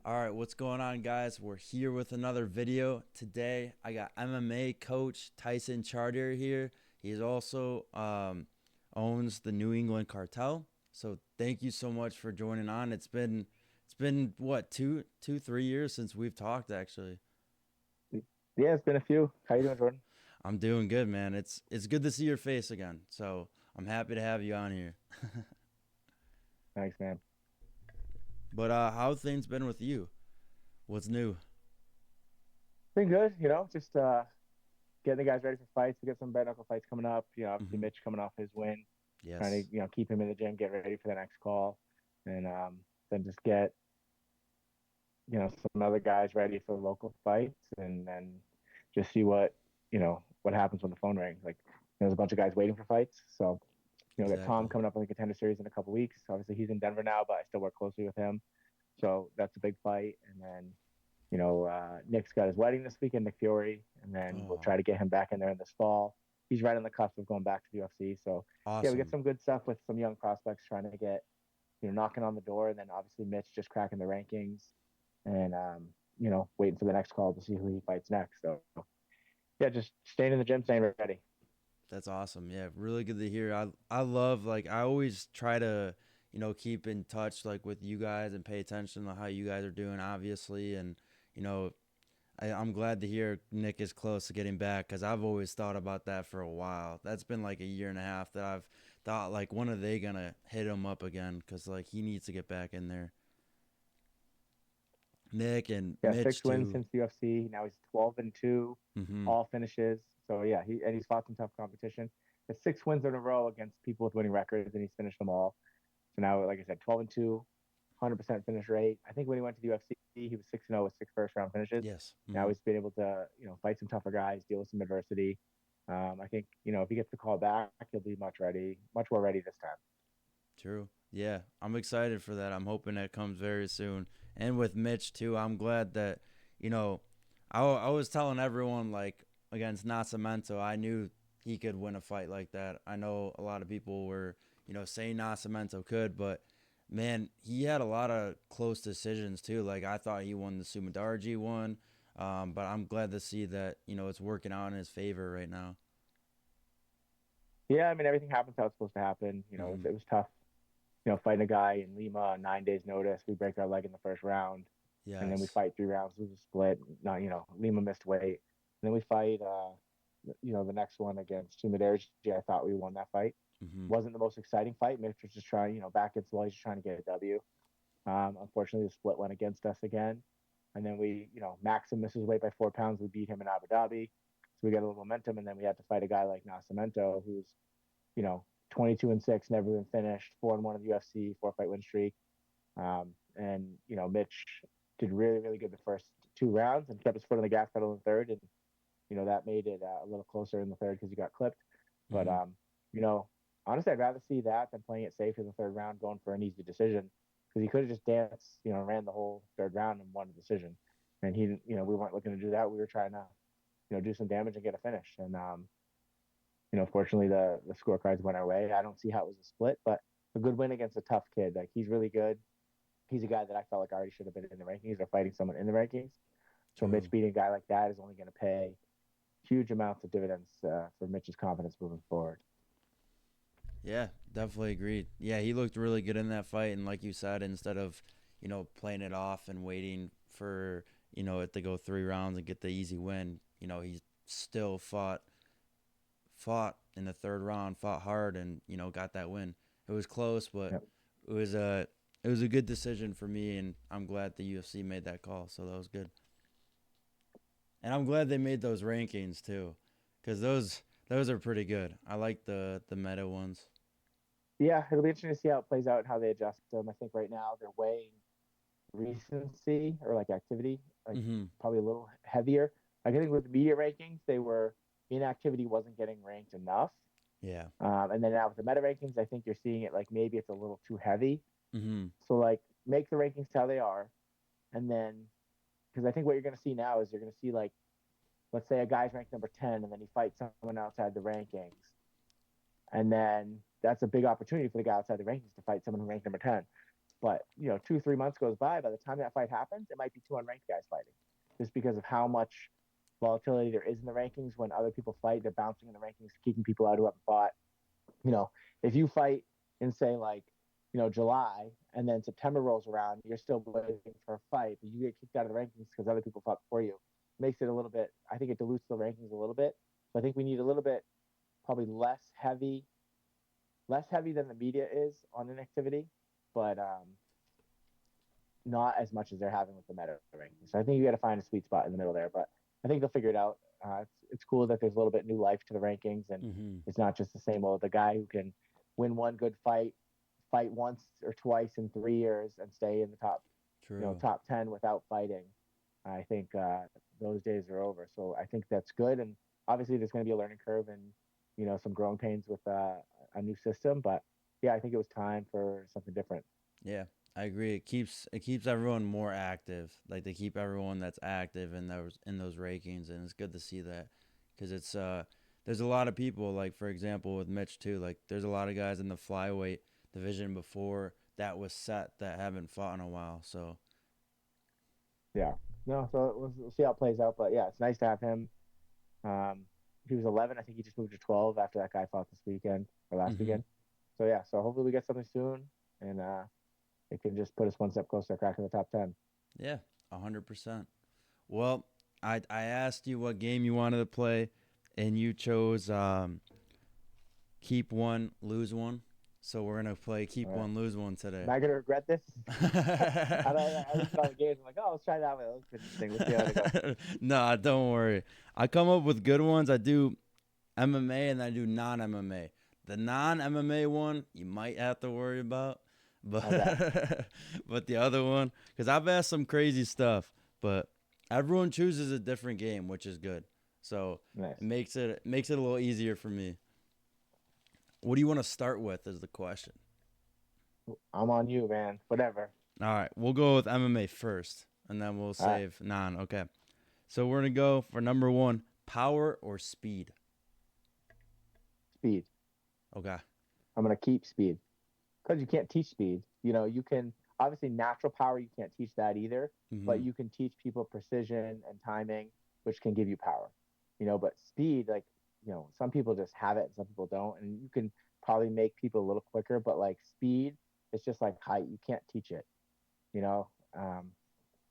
All right, what's going on, guys? We're here with another video. Today, I got MMA coach Tyson Chartier here. He's also owns the New England Cartel. So thank you so much for joining on. It's been what 3 years since we've talked actually. Yeah, it's been a few. How you doing, Jordan? I'm doing good, man. It's good to see your face again. So I'm happy to have you on here. Thanks, man. But how things been with you? What's new? Been good, just getting the guys ready for fights. We got some bare knuckle fights coming up. Obviously Hmm. Mitch coming off his win, trying Yes. to, keep him in the gym, get ready for the next call. And then just get, some other guys ready for the local fights and then just see what happens when the phone rings. Like there's a bunch of guys waiting for fights. So, got Tom Exactly. coming up on the contender series in a couple weeks. Obviously he's in Denver now, but I still work closely with him. So that's a big fight. And then Nick's got his wedding this weekend, Nick Fury, and then we'll Oh, try to get him back in there in this fall. He's right on the cusp of going back to the UFC. So yeah, we get awesome. some good stuff with some young prospects trying to get, knocking on the door, and then obviously Mitch just cracking the rankings and waiting for the next call to see who he fights next. So yeah, just staying in the gym, staying ready. That's awesome. Yeah, really good to hear. I love like I always try to, keep in touch like with you guys and pay attention to how you guys are doing obviously and you know, I'm glad to hear Nick is close to getting back cuz I've always thought about that for a while. That's been like a year and a half that I've thought like when are they going to hit him up again cuz like he needs to get back in there. Nick and Yeah, Mitch 6 wins too. since the UFC. Now he's 12-2, Mhm. all finishes. So yeah, he's fought some tough competition. The 6 wins in a row against people with winning records, and he's finished them all. So now, like I said, 12-2, 100% finish rate. I think when he went to the UFC, he was 6-0 with six first round finishes. Yes. Now Mhm. he's been able to, fight some tougher guys, deal with some adversity. I think, if he gets the call back, he'll be much more ready this time. True. Yeah, I'm excited for that. I'm hoping that comes very soon. And with Mitch too, I'm glad that you know, I was telling everyone like against Nascimento, I knew he could win a fight like that. I know a lot of people were saying Nascimento could, but man, he had a lot of close decisions too. Like I thought he won the Sumadarji one, but I'm glad to see that it's working out in his favor right now. Yeah, I mean, everything happens how it's supposed to happen. Hmm. It was tough, fighting a guy in Lima on 9 days' notice. We break our leg in the first round, and then we Yes. fight 3 rounds. It was a split. Not, Lima missed weight. And then we fight, the next one against Sumaderji. I thought we won that fight. Hmm. Wasn't the most exciting fight. Mitch was just trying, back against the wall. He's just trying to get a W. Unfortunately, the split went against us again. And then Maxim misses weight by 4 pounds. We beat him in Abu Dhabi. So we got a little momentum. And then we had to fight a guy like Nascimento, who's, 22-6, never been finished, 4-1 in the UFC, four-fight win streak. And Mitch did really, really good the first 2 rounds and kept his foot on the gas pedal in the third. And, that made it a little closer in the third because he got clipped. But, Hmm. you know, honestly, I'd rather see that than playing it safe in the third round, going for an easy decision because he could have just danced, ran the whole third round and won the decision. And we weren't looking to do that. We were trying to, do some damage and get a finish. And, fortunately, the scorecards went our way. I don't see how it was a split, but a good win against a tough kid. Like he's really good. He's a guy that I felt like already should have been in the rankings or fighting someone in the rankings. So Mitch True. beating a guy like that is only going to pay huge amounts of dividends for Mitch's confidence moving forward. Yeah, definitely agreed. Yeah, he looked really good in that fight, and like you said, instead of playing it off and waiting for it to go 3 rounds and get the easy win, he still fought in the third round, fought hard, and got that win. It was close, but Yep. it was a it was a good decision for me, and I'm glad the UFC made that call. So that was good, and I'm glad they made those rankings too, because those are pretty good. I like the meta ones. Yeah, it'll be interesting to see how it plays out and how they adjust them. I think right now they're weighing recency or like activity, like Hmm. probably a little heavier. Like I think with the media rankings, they were inactivity wasn't getting ranked enough. Yeah. And then now with the meta rankings, I think you're seeing it like maybe it's a little too heavy. Hmm. So like make the rankings how they are, and then because I think what you're going to see now is you're going to see like let's say a guy's ranked number 10 and then he fights someone outside the rankings, and then that's a big opportunity for the guy outside the rankings to fight someone who ranked number 10. But 2-3 months goes by the time that fight happens, it might be two unranked guys fighting, just because of how much volatility there is in the rankings. When other people fight, they're bouncing in the rankings, keeping people out who haven't fought. If you fight in, say, like, July, and then September rolls around, you're still waiting for a fight, but you get kicked out of the rankings because other people fought before you. It makes it a little bit, I think it dilutes the rankings a little bit. So I think we need a little bit, probably less heavy than the media is on an activity, but not as much as they're having with the meta rankings. So I think you got to find a sweet spot in the middle there, but I think they'll figure it out. It's cool that there's a little bit new life to the rankings, and it's not just the same old, the guy who can win one good fight once or twice in 3 years and stay in the top 10 without fighting. I think those days are over. So I think that's good. And obviously there's going to be a learning curve and, some growing pains with a new system. But yeah, I think it was time for something different. Yeah, I agree. It keeps everyone more active. Like they keep everyone that's active in those rankings, and it's good to see that because it's there's a lot of people, like for example with Mitch too. Like there's a lot of guys in the flyweight division before that was set that haven't fought in a while. So Yeah. No, so we'll see how it plays out. But yeah, it's nice to have him. Um, he was 11. I think he just moved to 12 after that guy fought this weekend or last hmm weekend. So yeah, so hopefully we get something soon, and it can just put us one step closer to cracking the top 10. yeah, 100%. Well, I asked you what game you wanted to play, and you chose keep one, lose one. So we're gonna play keep All right. one, lose one Am today. I gonna regret this? I looked at all the games. I'm like, oh, let's try that one. That looks interesting. Let's see how they go. Nah, don't worry. I come up with good ones. I do MMA and I do non MMA. The non MMA one you might have to worry about, Okay. but but the other one, because I've asked some crazy stuff, but everyone chooses a different game, which is good. So it Nice. makes it a little easier for me. What do you want to start with? Is the question. I'm on you, man. Whatever. All right, we'll go with MMA first, and then we'll All right. save non. Okay, so we're gonna go for number one: power or speed. Speed. Okay. I'm gonna keep speed because you can't teach speed. You can obviously natural power. You can't teach that either, but Mm-hmm. you can teach people precision and timing, which can give you power. But speed, like, some people just have it and some people don't, and you can probably make people a little quicker, but like speed, it's just like height. You can't teach it. You know.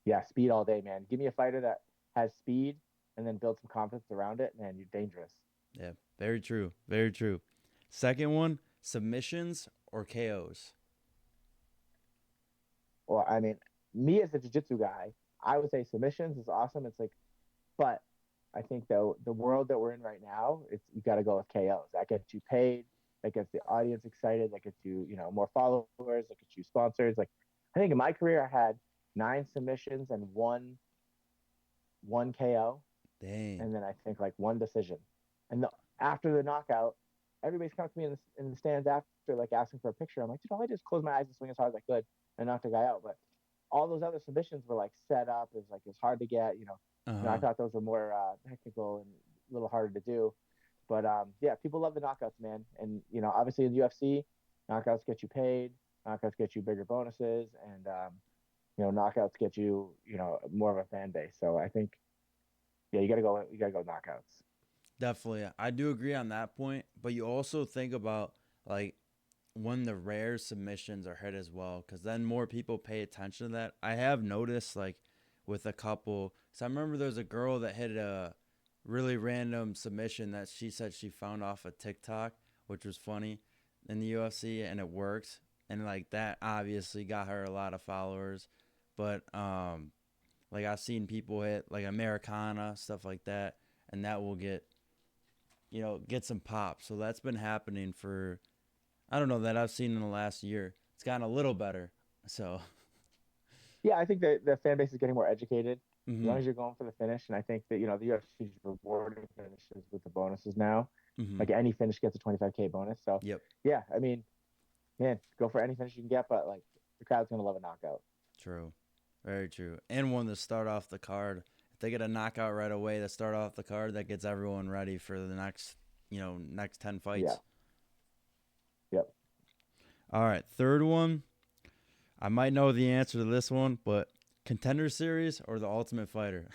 Yeah, speed all day, man. Give me a fighter that has speed and then build some confidence around it, man. You're dangerous. Yeah, very true. Very true. Second one, submissions or KOs. Or I mean, me as a jiu-jitsu guy, I would say submissions is awesome. It's like, but I think though the world that we're in right now, it's you got to go with KOs. That gets you paid. That gets the audience excited. That gets you, more followers. That gets you sponsors. Like, I think in my career, I had 9 submissions and one KO, Dang. and then I think like one decision. And after the knockout, everybody's coming to me in the stands after, like asking for a picture. I'm like, dude, I just closed my eyes and swing as hard as I could and knocked the guy out. But all those other submissions were like set up. It was hard to get. I Uh-huh. thought those were more technical and a little harder to do. But yeah, people love the knockouts, man. And obviously in the UFC, knockouts get you paid. Knockouts get you bigger bonuses, and knockouts get you more of a fan base. So I think, yeah, you gotta go knockouts. Definitely. I do agree on that point, but you also think about like when the rare submissions are hit as well, because then more people pay attention to that. I have noticed like with a couple, so I remember there was a girl that hit a really random submission that she said she found off of TikTok, which was funny in the UFC, and it worked, and like that obviously got her a lot of followers, but like I've seen people hit like Americana stuff like that, and that will get some pop. So that's been happening for I don't know that I've seen in the last year. It's gotten a little better. So, Yeah, I think that the fan base is getting more educated as hmm long as you're going for the finish. And I think that the UFC is rewarding finishes with the bonuses now. hmm Like any finish gets a 25K bonus. So yep, yeah, I mean, man, go for any finish you can get, but like the crowd's gonna love a knockout. true, very true. And one to start off the card. If they get a knockout right away to start off the card, that gets everyone ready for the next 10 Yeah. fights. Yep. All right, third one. I might know the answer to this one, but Contender Series or the Ultimate Fighter?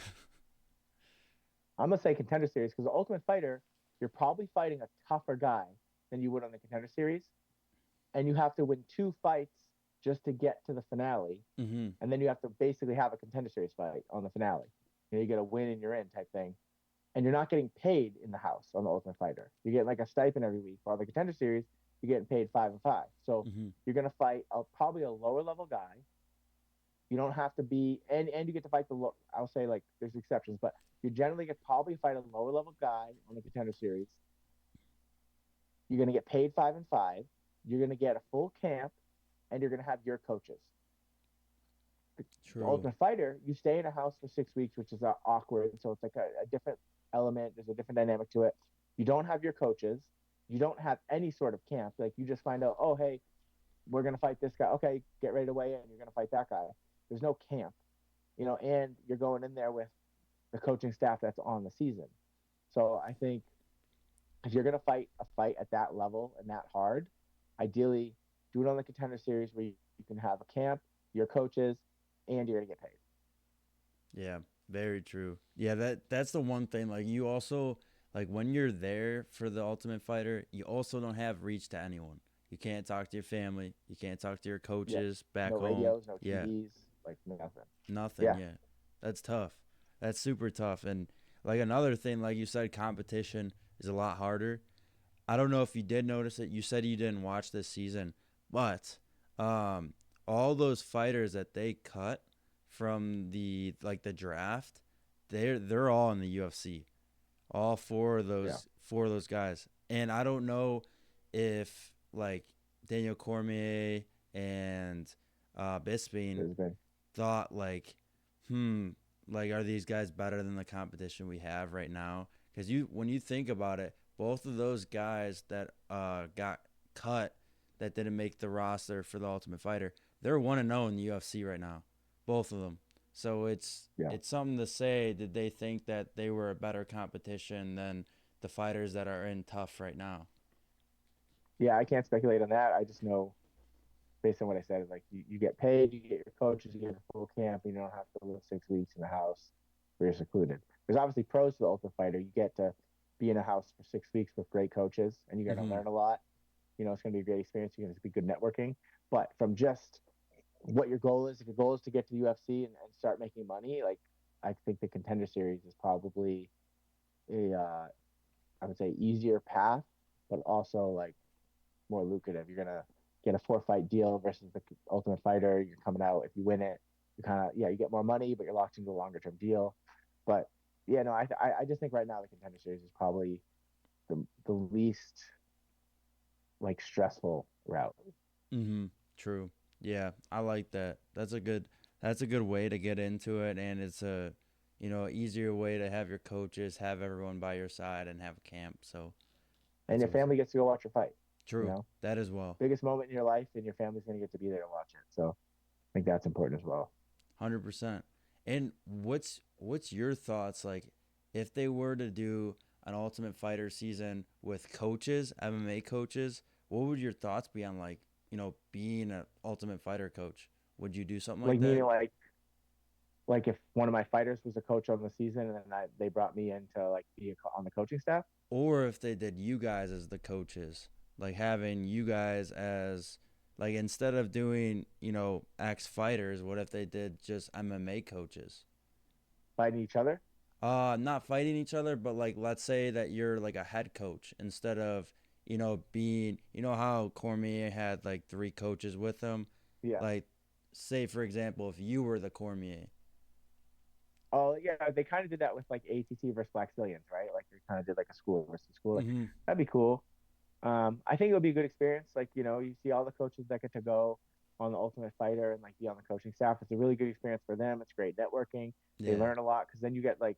I'm gonna say Contender Series because the Ultimate Fighter, you're probably fighting a tougher guy than you would on the Contender Series, and you have to win 2 fights just to get to the finale, Mm-hmm. and then you have to basically have a Contender Series fight on the finale. You get a win and you're in type thing, and you're not getting paid in the house on the Ultimate Fighter. You're getting like a stipend every week. While the Contender Series, you're getting paid 5 and 5. So Mm-hmm. you're gonna fight probably a lower level guy. You don't have to be, and you get to fight I'll say like there's exceptions, but you generally get probably fight a lower level guy on the Contender Series. You're gonna get paid 5 and 5. You're gonna get a full camp, and you're gonna have your coaches. The True. Ultimate Fighter, you stay in a house for 6 weeks, which is awkward. So it's like a different element. There's a different dynamic to it. You don't have your coaches. You don't have any sort of camp. Like you just find out, oh hey, we're gonna fight this guy. Okay, get ready to weigh in. You're gonna fight that guy. There's no camp, and you're going in there with the coaching staff that's on the season. So I think if you're gonna fight a fight at that level and that hard, ideally do it on the Contender Series where you can have a camp, your coaches, and you're gonna get paid. Yeah, very true. Yeah, that's the one thing. Like you also like when you're there for the Ultimate Fighter, you also don't have reach to anyone. You can't talk to your family. You can't talk to your Yeah. coaches back No home. radios, no Yeah, TVs, like nothing. nothing. Yeah. Yeah, that's tough. That's super tough. And like another thing, like you said, competition is a lot harder. I don't know if you did notice it. You said you didn't watch this season, but um, all those fighters that they cut from the draft, they're all in the UFC. All Yeah. four of those guys, and I don't know if like Daniel Cormier and Bisping There's been. thought like, hmm, like are these guys better than the competition we have right now? Because when you think about it, both of those guys that got cut that didn't make the roster for the Ultimate Fighter, they're 1-0 in the UFC right now, both of them. So Yeah. it's something to say. Did they think that they were a better competition than the fighters that are in tough right now? Yeah, I can't speculate on that. I just know based on what I said, is like you get paid, you get your coaches, you get a full camp, and you don't have to live 6 weeks in the house where you're secluded. There's obviously pros to the Ultimate Fighter. You get to be in a house for 6 weeks with great coaches, and you're going to Mm-hmm. learn a lot. It's going to be a great experience. You're going to be good networking. But from just what your goal is, if your goal is to get to the UFC and start making money, like I think the Contender Series is probably a I would say easier path, but also like more lucrative. You're gonna get a 4 fight deal versus the Ultimate Fighter. You're coming out if you win it. You kind of you get more money, but you're locked into a longer term deal. But yeah, no, I just think right now the Contender Series is probably the least like stressful route. Mm-hmm. True. Yeah, I like that. That's a good way to get into it, and it's a easier way to have your coaches, have everyone by your side, and have a camp. So And that's your awesome. family gets to go watch your fight. You True. know, That as well. biggest moment in your life, and your family's gonna get to be there to watch it. So I think that's important as well. 100%. And what's your thoughts like if they were to do an Ultimate Fighter season with coaches, MMA coaches? What would your thoughts be on like being an Ultimate Fighter coach? Would you do something like Like that? meaning like if one of my fighters was a coach on the season and then they brought me in to like be on the coaching staff. Or if they did you guys as the coaches, like having you guys as like instead of doing ex fighters, what if they did just MMA coaches? Fighting each other. Not fighting each other, but like let's say that you're like a head coach instead of being how Cormier had like three coaches with him. Yeah. Like say for example, if you were the Cormier. Oh yeah, they kind of did that with like ATT versus Black Stallions, right? Like they kind of did like a school versus school. Like, Mm-hmm. that'd be cool. I think it would be a good experience. Like you see all the coaches that get to go on the Ultimate Fighter and like be on the coaching staff. It's a really good experience for them. It's great networking. They Yeah. learn a lot because then you get like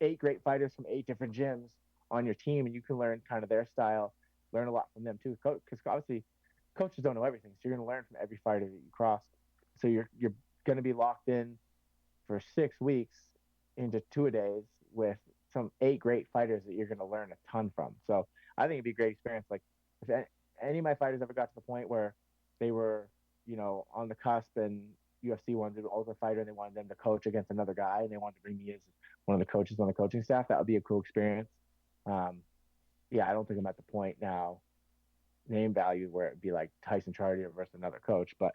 8 great fighters from 8 different gyms on your team, and you can learn kind of their style, learn a lot from them too. Because obviously, coaches don't know everything, so you're going to learn from every fighter that you cross. So you're going to be locked in for 6 weeks into 2 days with some 8 great fighters that you're going to learn a ton from. So I think it'd be a great experience. Like if any of my fighters ever got to the point where they were on the cusp, and UFC wanted to Ultimate Fighter, and they wanted them to coach against another guy, and they wanted to bring me as one of the coaches on the coaching staff. That would be a cool experience. Um, yeah, I don't think I'm at the point now, name value, where it'd be like Tyson Chartier versus another coach, but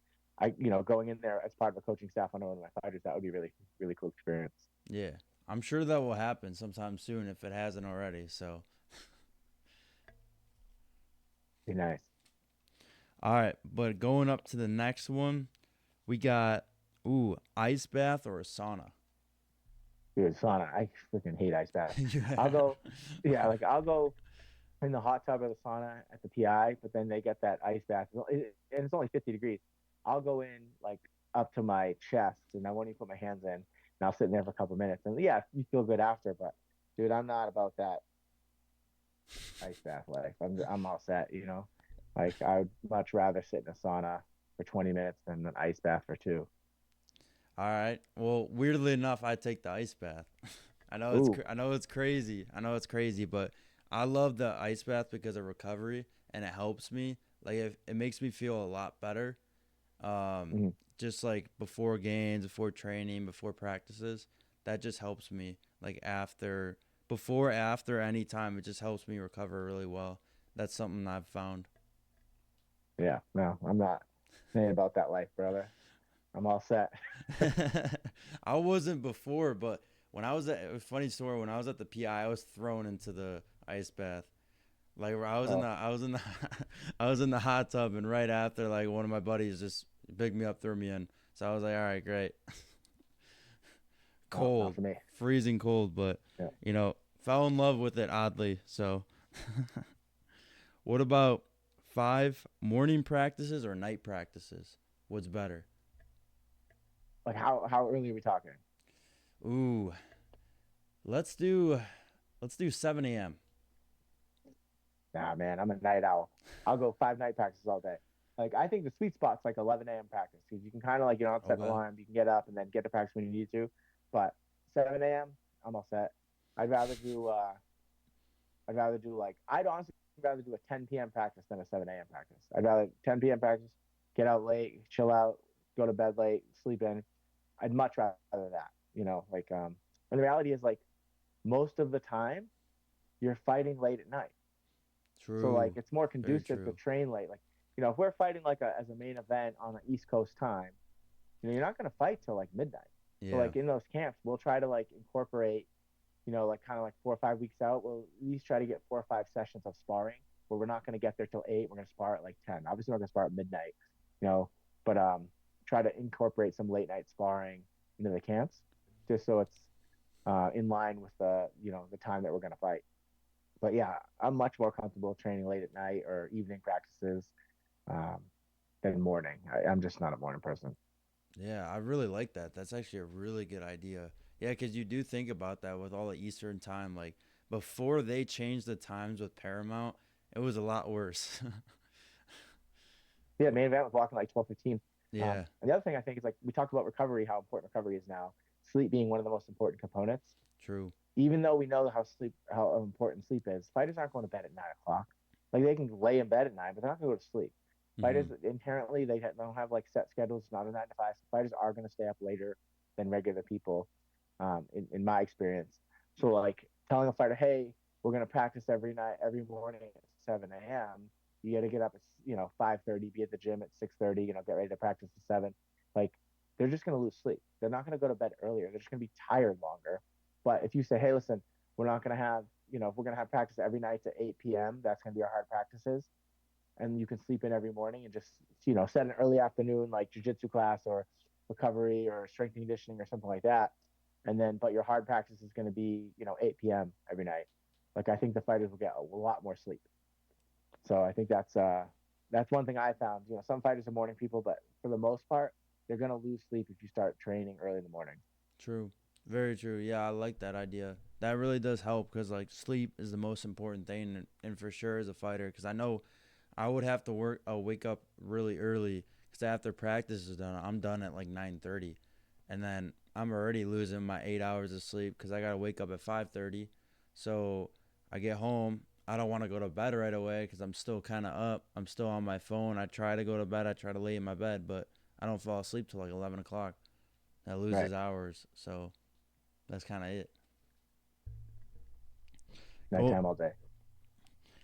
going in there as part of the coaching staff under one of my fighters, that would be really, really cool experience. Yeah, I'm sure that will happen sometime soon if it hasn't already. So, Be nice. all right, but going up to the next one, we got ice bath or a sauna. Dude, sauna. I freaking hate ice baths. I'll Yeah. go, yeah, like I'll go in the hot tub or the sauna at the PI, but then they get that ice bath, and it's only 50 degrees. I'll go in like up to my chest, and I won't even put my hands in, and I'll sit in there for a couple minutes, and yeah, you feel good after. But dude, I'm not about that ice bath life. I'm all set. Like I would much rather sit in a sauna for 20 minutes than an ice bath for two. All right. Well, weirdly enough, I take the ice bath. Ooh, I know it's crazy. I know it's crazy, but I love the ice bath because of recovery and it helps me. Like it makes me feel a lot better. Um, mhm. just like before games, before training, before practices, that just helps me. Like after any time, it just helps me recover really well. That's something I've found. Yeah, no, I'm not saying about that life, brother. I'm all set. I wasn't before, but when I was at a funny story, when I was at the PI, I was thrown into the ice bath. Like where Oh, I was in the I was in the hot tub, and right after, like one of my buddies just picked me up, threw me in. So I was like, all right, great. no, not Cold, for me. freezing cold, but Yeah. fell in love with it oddly. So, what about five morning practices or night practices? What's better? Like how early are we talking? Ooh, let's do let's do 7 a.m. Nah, man, I'm a night owl. I'll go 5 night practices all day. Like I think the sweet spot's like 11 a.m. practice because you can kind of like set an Okay. alarm, you can get up and then get to practice when you need to. But 7 a.m. I'm all set. I'd rather do uh I'd honestly rather do a 10 p.m. practice than a 7 a.m. practice. I'd rather 10 p.m. practice, get out late, chill out, go to bed late, sleep in. I'd much rather that. And the reality is like most of the time you're fighting late at night. So like True. it's more Very conducive to true. train late. Like, if we're fighting like as a main event on an East Coast time, you're not gonna fight till like midnight. So Yeah. like in those camps, we'll try to like incorporate, like kind of like 4 or 5 weeks out, we'll at least try to get 4 or 5 sessions of sparring where we're not gonna get there till 8. We're gonna spar at like 10. Obviously we're not gonna spar at midnight, you know, but try to incorporate some late night sparring into the camps just so it's in line with the time that we're gonna fight. But yeah, I'm much more comfortable training late at night or evening practices um, than morning. I'm just not a morning person. Yeah, I really like that. That's actually a really good idea. Yeah, because you do think about that with all the Eastern time. Like before they changed the times with Paramount, it was a lot worse. Yeah, main event was walking like 12:15. Yeah, And the other thing I think is like we talked about recovery, how important recovery is now. Sleep being one of the most important components. true. Even though we know how important sleep is, fighters aren't going to bed at 9 o'clock. Like they can lay in bed at 9, but they're not going to go to sleep. Fighters Hmm. inherently they don't have like set schedules, not a 9 to 5. So fighters are going to stay up later than regular people, in my experience. So like telling a fighter, hey, we're going to practice every night, every morning at 7 a.m. You got to get up at 5:30, be at the gym at 6:30, get ready to practice at 7. Like they're just going to lose sleep. They're not going to go to bed earlier. They're just going to be tired longer. But if you say, hey, listen, we're not going to have, if we're going to have practice every night at 8 p.m., that's going to be our hard practices. And you can sleep in every morning and just, set an early afternoon, like jujitsu class or recovery or strength and conditioning or something like that. And then, but your hard practice is going to be, 8 p.m. every night. Like, I think the fighters will get a lot more sleep. So I think that's one thing I found. Some fighters are morning people, but for the most part, they're going to lose sleep if you start training early in the morning. True. Very true. Yeah, I like that idea. That really does help because like sleep is the most important thing, and for sure as a fighter, because I know I would have to wake up really early because after practice is done, I'm done at like 9:30, and then I'm already losing my 8 hours of sleep because I gotta wake up at 5:30. So I get home, I don't want to go to bed right away because I'm still kind of up. I'm still on my phone. I try to go to bed. I try to lay in my bed, but I don't fall asleep till like 11 o'clock. That Right. loses hours. So that's kind of it. Go Nighttime all day.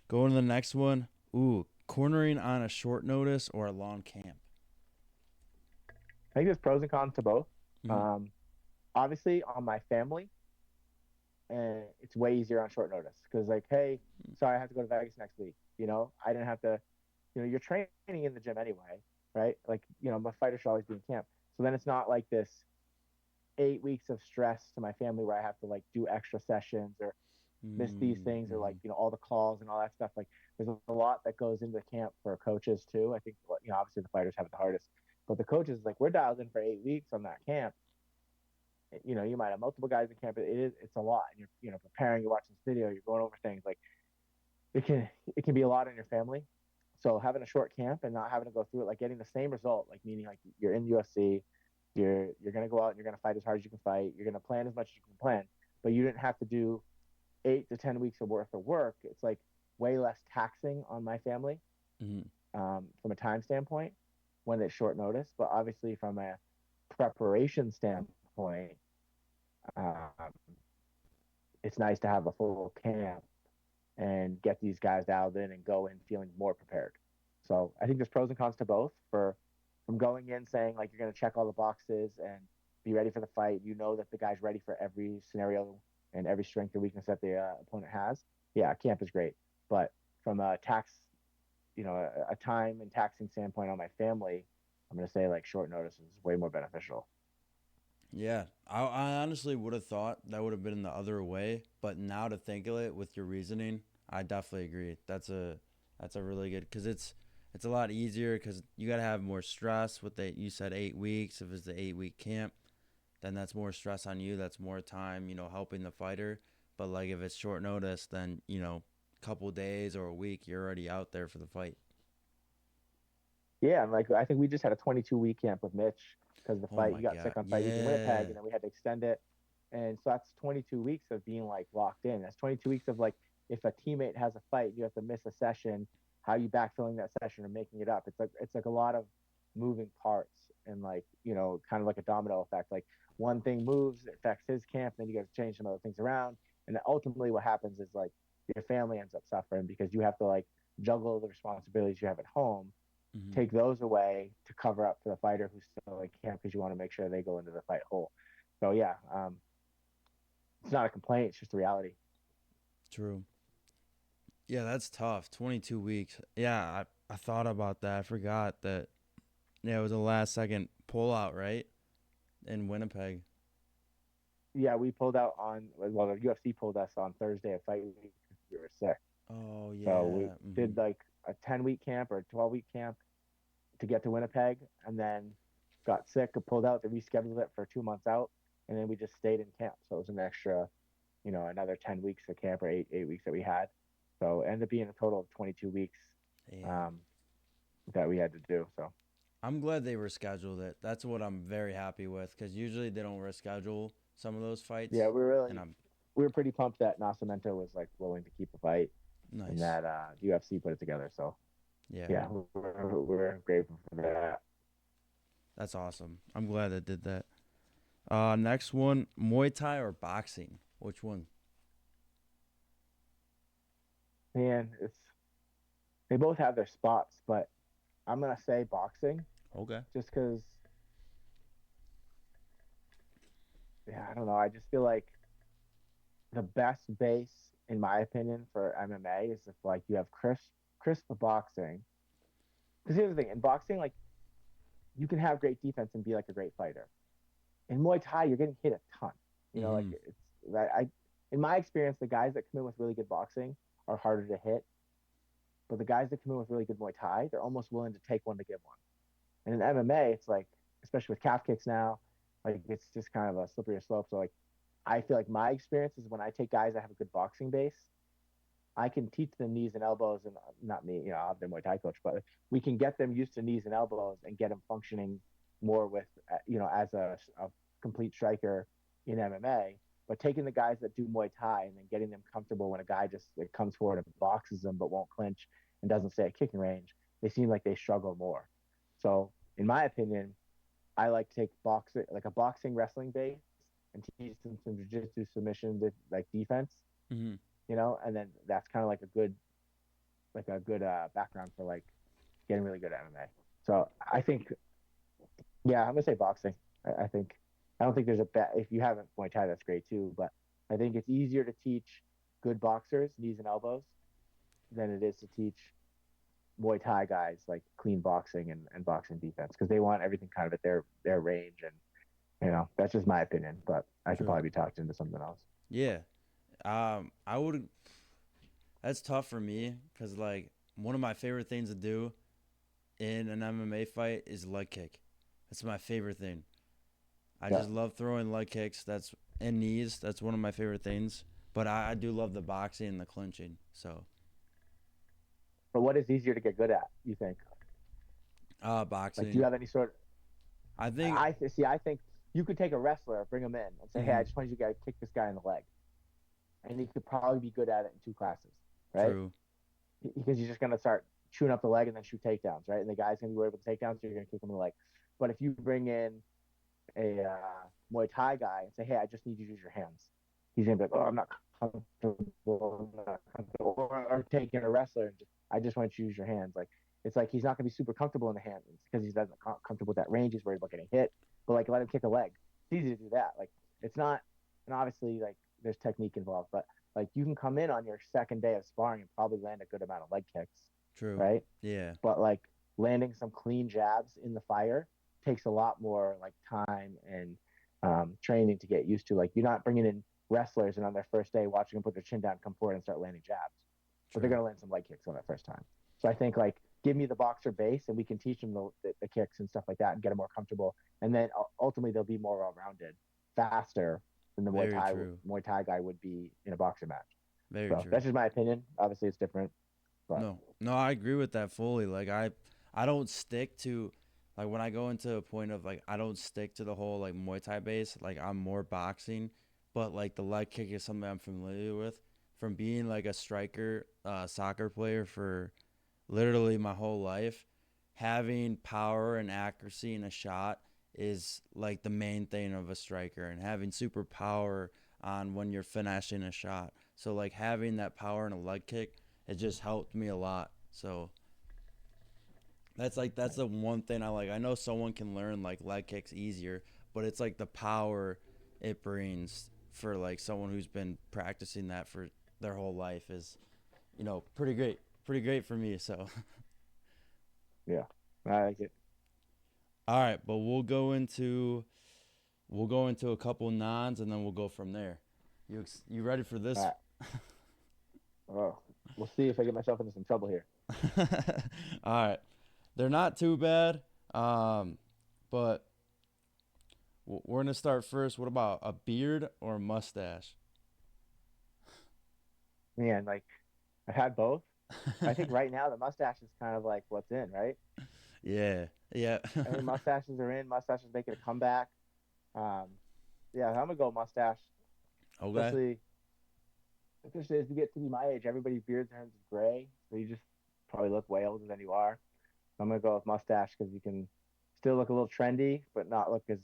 Go to the next one. Ooh, cornering on a short notice or a long camp. I think there's pros and cons to both. Mm-hmm. Um, Obviously, on my family, and it's way easier on short notice because, like, hey, sorry, I have to go to Vegas next week. I didn't have to. You're training in the gym anyway, right? Like, my fighter should always be in camp. So then it's not like this 8 weeks of stress to my family where I have to like do extra sessions or miss these things or like Mm-hmm. all the calls and all that stuff. Like, there's a lot that goes into camp for coaches too. I think obviously the fighters have it the hardest, but the coaches, like, we're dialed in for 8 weeks on that camp. You might have multiple guys in camp, but it's a lot, and you're preparing, you're watching this video, you're going over things. Like, it can be a lot on your family. So having a short camp and not having to go through it, like getting the same result, like meaning like you're in UFC, you're gonna go out and you're gonna fight as hard as you can fight, you're gonna plan as much as you can plan, but you didn't have to do 8 to 10 weeks of worth of work. It's like way less taxing on my family, Mm-hmm. from a time standpoint when it's short notice. But obviously from a preparation standpoint, um, it's nice to have a full camp and get these guys dialed in and go in feeling more prepared. So I think there's pros and cons to both. From going in saying like you're going to check all the boxes and be ready for the fight, that the guy's ready for every scenario and every strength or weakness that the opponent has. Yeah, camp is great, but from a tax, a time and taxing standpoint on my family, I'm going to say like short notice is way more beneficial. Yeah, I honestly would have thought that would have been the other way, but now to think of it with your reasoning, I definitely agree. That's a really good because it's a lot easier because you gotta have more stress with the you said 8 weeks. If it's the 8 week camp, then that's more stress on you. That's more time, helping the fighter. But like if it's short notice, then couple days or a week, you're already out there for the fight. Yeah, and like I think we just had a 22-week camp with Mitch because the Oh fight my he got sick god, on fight week in Winnipeg, yeah. and then we had to extend it, and so that's 22 weeks of being like locked in. That's 22 weeks of like if a teammate has a fight, you have to miss a session. How you backfilling that session or making it up? It's like a lot of moving parts and like kind of like a domino effect. Like one thing moves, it affects his camp, then you got to change some other things around, and then ultimately what happens is like your family ends up suffering because you have to like juggle the responsibilities you have at home, Hmm. take those away to cover up for the fighter who's still in camp because you want to make sure they go into the fight whole. So yeah, it's not a complaint; it's just a reality. True. Yeah, that's tough. 22 weeks. Yeah, I thought about that. I forgot that. Yeah, it was a last second pullout, right? In Winnipeg. Yeah, we pulled out on the UFC pulled us on Thursday of fight week because we were sick. Oh So we yeah. did like a 10-week camp or a 12-week camp to get to Winnipeg, and then got sick, pulled out, they rescheduled it for 2 months out, and then we just stayed in camp. So it was an extra, another 10 weeks of camp or eight weeks that we had. So it ended up being a total of 22 weeks, Damn. um, that we had to do. So I'm glad they rescheduled it. That's what I'm very happy with because usually they don't reschedule some of those yeah, fights, and I'm we were pretty pumped that Nascimento was like willing to keep the fight and nice. that UFC put it together. So Yeah, yeah, we're grateful for that. that's awesome. I'm glad they did that. Next one, Muay Thai or boxing? Which one? And they both have their spots, but I'm gonna say boxing Okay. just because, yeah, I don't know. I just feel like the best base, in my opinion, for MMA is if like you have crisp boxing. Because here's the thing, in boxing, like you can have great defense and be like a great fighter. In Muay Thai, you're getting hit a ton. Like Mm-hmm. it's that in my experience, the guys that come in with really good boxing are harder to hit, but the guys that come in with really good Muay Thai, they're almost willing to take one to give one. And in MMA, it's like, especially with calf kicks now, like it's just kind of a slippery slope. So like, I feel like my experience is when I take guys that have a good boxing base, I can teach them knees and elbows, and not me, I'm their Muay Thai coach, but we can get them used to knees and elbows and get them functioning more with, as a complete striker in MMA. But taking the guys that do Muay Thai and then getting them comfortable when a guy just like, comes forward and boxes them but won't clinch and doesn't stay at kicking range, they seem like they struggle more. So, in my opinion, I like to take boxing like a boxing wrestling base and teach them some jiu-jitsu submission like defense, Mm-hmm. and then that's kind of like a good background for like getting really good at MMA. So I think, yeah, I'm gonna say boxing. I think I don't think there's a bet if you haven't Muay Thai, that's great too. But I think it's easier to teach good boxers knees and elbows than it is to teach Muay Thai guys like clean boxing and boxing defense because they want everything kind of at their range and that's just my opinion. But I could True. probably be talked into something else. Yeah. I would. That's tough for me because like one of my favorite things to do in an MMA fight is leg kick. That's my favorite thing. I Yeah. just love throwing leg kicks. That's and knees. That's one of my favorite things. But I do love the boxing and the clinching. So But what is easier to get good at? You think? Like, do you boxing. have any sort? I think. I see. I think you could take a wrestler, bring him in, and say, "Hey, I Mhm, just want you to kick this guy in the leg," and he could probably be good at it in two classes, right? true. Because you're just gonna start chewing up the leg and then shoot takedowns, right? And the guy's gonna be worried about the takedowns, so you're gonna kick him in the leg. But if you bring in a Muay Thai guy and say, "Hey, I just need you to use your hands," he's gonna be like, "Oh, I'm not comfortable." I'm not comfortable. Or taking a wrestler and I just want you to use your hands. Like it's like he's not gonna be super comfortable in the hands because he's not comfortable with that range. He's worried about getting hit. But like, let him kick a leg. It's easy to do that. Like it's not, and obviously like there's technique involved, but like you can come in on your second day of sparring and probably land a good amount of leg kicks, True. right? Yeah. But like landing some clean jabs in the fire takes a lot more like time and training to get used to. Like you're not bringing in wrestlers and on their first day watching them put their chin down, come forward and start landing jabs, but they're True. gonna land some leg kicks on that first time. So I think like give me the boxer base and we can teach them the kicks and stuff like that and get them more comfortable, and then ultimately they'll be more well rounded, faster than the Very true. Muay Thai guy would be in a boxing match. Very So true. that's just my opinion. Obviously, it's different, but No. No, I agree with that fully. Like I don't stick to like when I go into a point of like I don't stick to the whole like Muay Thai base. Like I'm more boxing, but like the leg kick is something I'm familiar with from being like a striker, soccer player for literally my whole life. Having power and accuracy in a shot is like the main thing of a striker, and having super power on when you're finishing a shot. So like having that power in a leg kick, it just helped me a lot. So that's the one thing I like. I know someone can learn like leg kicks easier, but it's like the power it brings for like someone who's been practicing that for their whole life is, pretty great. Pretty great for me. So yeah, I like it. all right, but we'll go into a couple nons and then we'll go from there. You ready for All this? right. Oh, we'll see if I get myself into some trouble here. All right. They're not too bad. But we're gonna start first. What about a beard or a mustache? Man, like I've had both. I think right now the mustache is kind of like what's in, right? Yeah. Yeah. I think mustaches are in. Mustaches making a comeback. Um, yeah, I'm gonna go mustache, Okay. especially especially as you get to be my age. Everybody's beard turns gray, so you just probably look way older than you are. So I'm gonna go with mustache because you can still look a little trendy, but not look as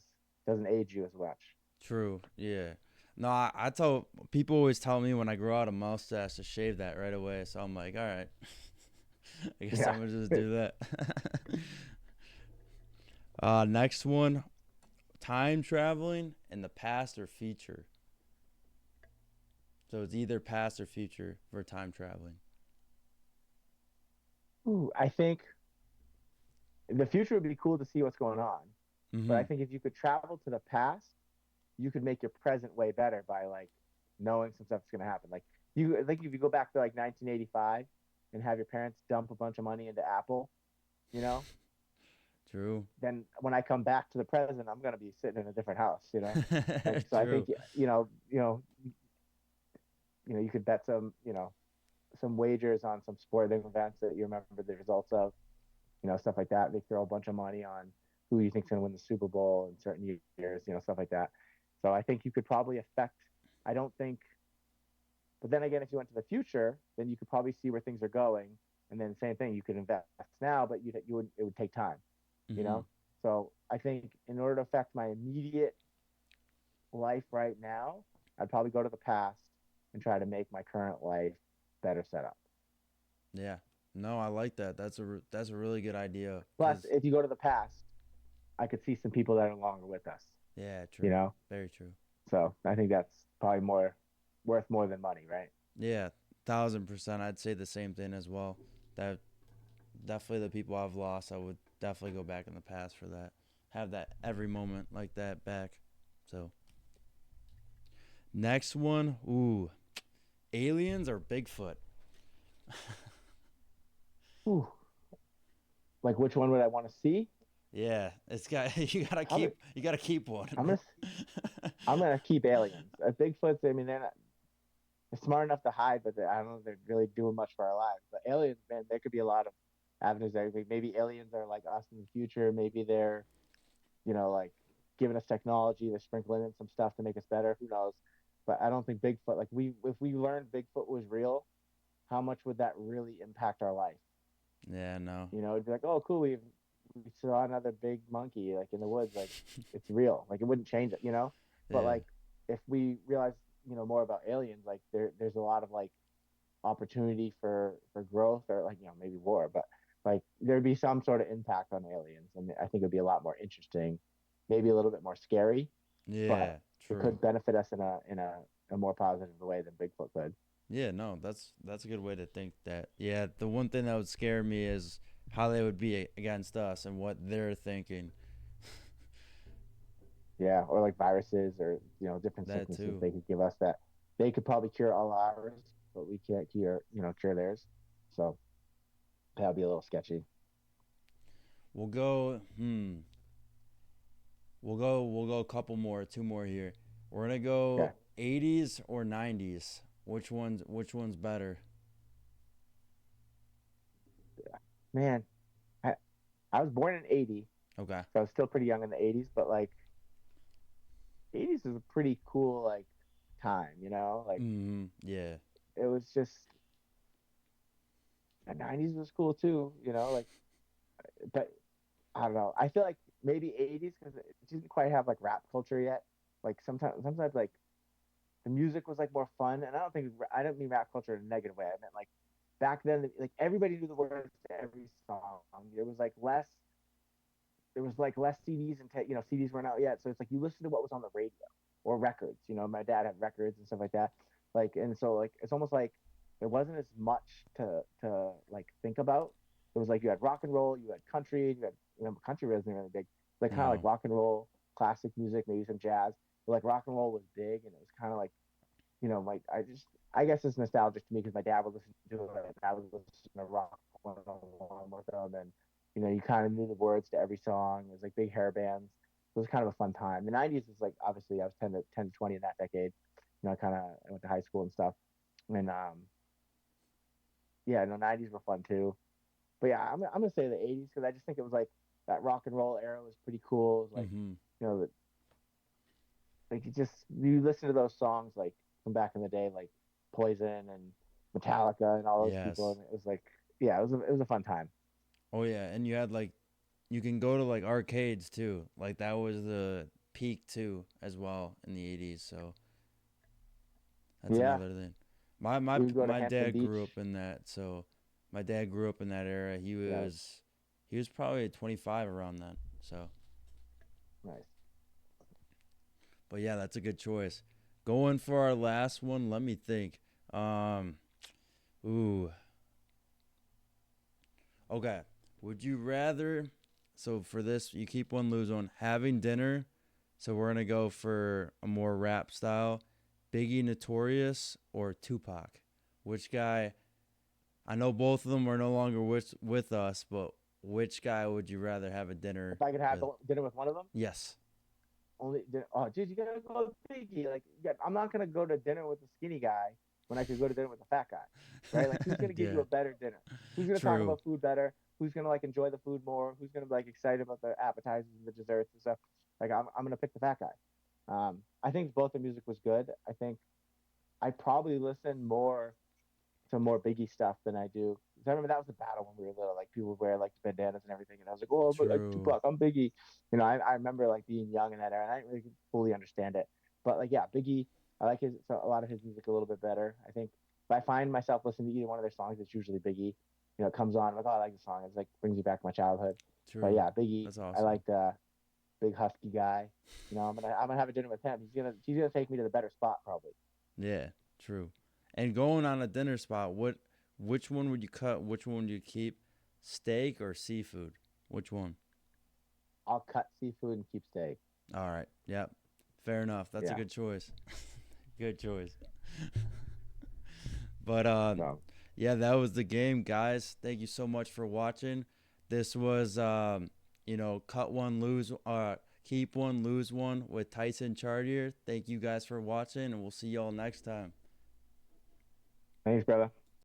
doesn't age you as much. True. Yeah. No, I tell people always tell me when I grow out a mustache to shave that right away. So I'm like, all right, I guess Yeah. I'm gonna just do that. Next one, time traveling in the past or future. So it's either past or future for time traveling. Ooh, I think the future would be cool to see what's going on, but I Mm-hmm. think if you could travel to the past, you could make your present way better by like knowing some stuff's gonna happen. Like you like if you go back to like 1985 and have your parents dump a bunch of money into Apple, you know, True. then when I come back to the present, I'm gonna be sitting in a different house, Like so, I True. think you could bet some wagers on some sporting events that you remember the results of, stuff like that. They throw a bunch of money on who you think's gonna win the Super Bowl in certain years, stuff like that. So I think you could probably affect I don't think. But then again, if you went to the future, then you could probably see where things are going, and then same thing, you could invest now, but you would it would take time, you Mm-hmm. know. So I think in order to affect my immediate life right now, I'd probably go to the past and try to make my current life better set up. Yeah. No, I like that. That's a really good idea. Plus, Cause if you go to the past, I could see some people that are no longer with us, yeah, you true. know. Very true. So I think that's probably more worth more than money, right? Yeah, 1000%. I'd say the same thing as well. That definitely the people I've lost, I would definitely go back in the past for that. Have that every moment like that back. So next one, ooh, aliens or Bigfoot? Whew. Like, which one would I want to see? Yeah, it's got I'm gonna, you gotta keep one. I'm gonna, I'm gonna keep aliens. Bigfoots. I mean, they're smart enough to hide, but I don't know if they're really doing much for our lives. But aliens, man, there could be a lot of avenues there. Like, maybe aliens are like us in the future. Maybe they're, like giving us technology. They're sprinkling in some stuff to make us better. Who knows? But I don't think Bigfoot. Like if we learned Bigfoot was real, how much would that really impact our life? Yeah, no. It'd be like, oh, cool, we saw another big monkey like in the woods, like it's real. Like it wouldn't change it, you know. But Yeah, like if we realize, more about aliens, like there's a lot of like opportunity for growth or like maybe war, but like there'd be some sort of impact on aliens, and I think it'd be a lot more interesting, maybe a little bit more scary, but yeah, it true. could benefit us in a more positive way than Bigfoot could. Yeah, no, that's a good way to think that. Yeah, the one thing that would scare me is how they would be against us and what they're thinking. Yeah, or like viruses or different That sicknesses too. they could give us that they could probably cure all ours, but we can't cure theirs. So that would be a little sketchy. We'll go. We'll go a couple more, two more here. We're gonna Yeah, go 80s or 90s. Which one's better? man, I I was born in '80, Okay. so I was still pretty young in the '80s, but like '80s is a pretty cool like time, like Yeah. it was just the '90s was cool too, like but I don't know. I feel like maybe '80s because it didn't quite have like rap culture yet. Like sometimes like the music was like more fun, and I don't mean rap culture in a negative way. I meant like back then, like everybody knew the words to every song. There was like less, there was like less CDs and CDs weren't out yet, so it's like you listen to what was on the radio or records. My dad had records and stuff like that. Like and so like it's almost like there wasn't as much to like think about. It was like you had rock and roll, you had country, you had country wasn't really big, like kind of like No. rock and roll, classic music, maybe some jazz. But like rock and roll was big, and it was kind of like like I guess it's nostalgic to me because my dad would listen to it. I would listen to rock 101 with them, and you kind of knew the words to every song. It was like big hair bands. It was kind of a fun time. The '90s was like obviously I was 10 to 20 in that decade. I went to high school and stuff, and yeah, no, '90s were fun too. But yeah, I'm gonna say the '80s because I just think it was like that rock and roll era was pretty cool. It was like Mm-hmm. you know like you listen to those songs like from back in the day, like Poison and Metallica and all those people, Yes. and it was like, yeah, it was a fun time. Oh yeah, and you had like you can go to like arcades too. Like that was the peak too as well in the 80s. So that's Yeah, another thing. My my we would go to my Hampton dad Beach. grew up in that. So my dad grew up in that era. He Nice, was he was probably 25 around then. So, nice. but yeah, that's a good choice. Going for our last one, let me think. Um ooh. Okay. Would you rather so for this you keep one lose one having dinner. So we're going to go for a more rap style. Biggie Notorious or Tupac? Which guy I know both of them are no longer with us, but which guy would you rather have a dinner If I could have with? dinner with one of them, Yes. oh, dude, you gotta go with Biggie. Like, yeah, I'm not gonna go to dinner with the skinny guy when I could go to dinner with the fat guy, right? Like, who's gonna give you Yeah. a better dinner? Who's gonna talk True. about food better? Who's gonna like enjoy the food more? Who's gonna be like excited about the appetizers and the desserts and stuff? Like, I'm gonna pick the fat guy. I think both the music was good. I think I probably listen more to more Biggie stuff than I do. 'Cause I remember that was the battle when we were little. Like people would wear like bandanas and everything, and I was like, "Oh, but True. Tupac, I'm Biggie." I remember like being young in that era, and I didn't really fully understand it. But like, yeah, Biggie, I like a lot of his music a little bit better. I think if I find myself listening to either one of their songs, it's usually Biggie. It comes on, I'm like, oh, I like the song. It's like brings you back to my childhood. But True. yeah, Biggie, That's I awesome. like the big husky guy. I'm gonna have a dinner with him. He's gonna take me to the better spot probably. Yeah, true. And going on a dinner spot, which one would you cut? Which one would you keep? Steak or seafood? Which one? I'll cut seafood and keep steak. All right. Yep. Fair enough. That's a Yeah. good choice. Good choice. But So yeah, that was the game, guys. Thank you so much for watching. This was cut one, lose keep one, lose one with Tyson Chartier. Thank you guys for watching and we'll see y'all next time. thanks, brother.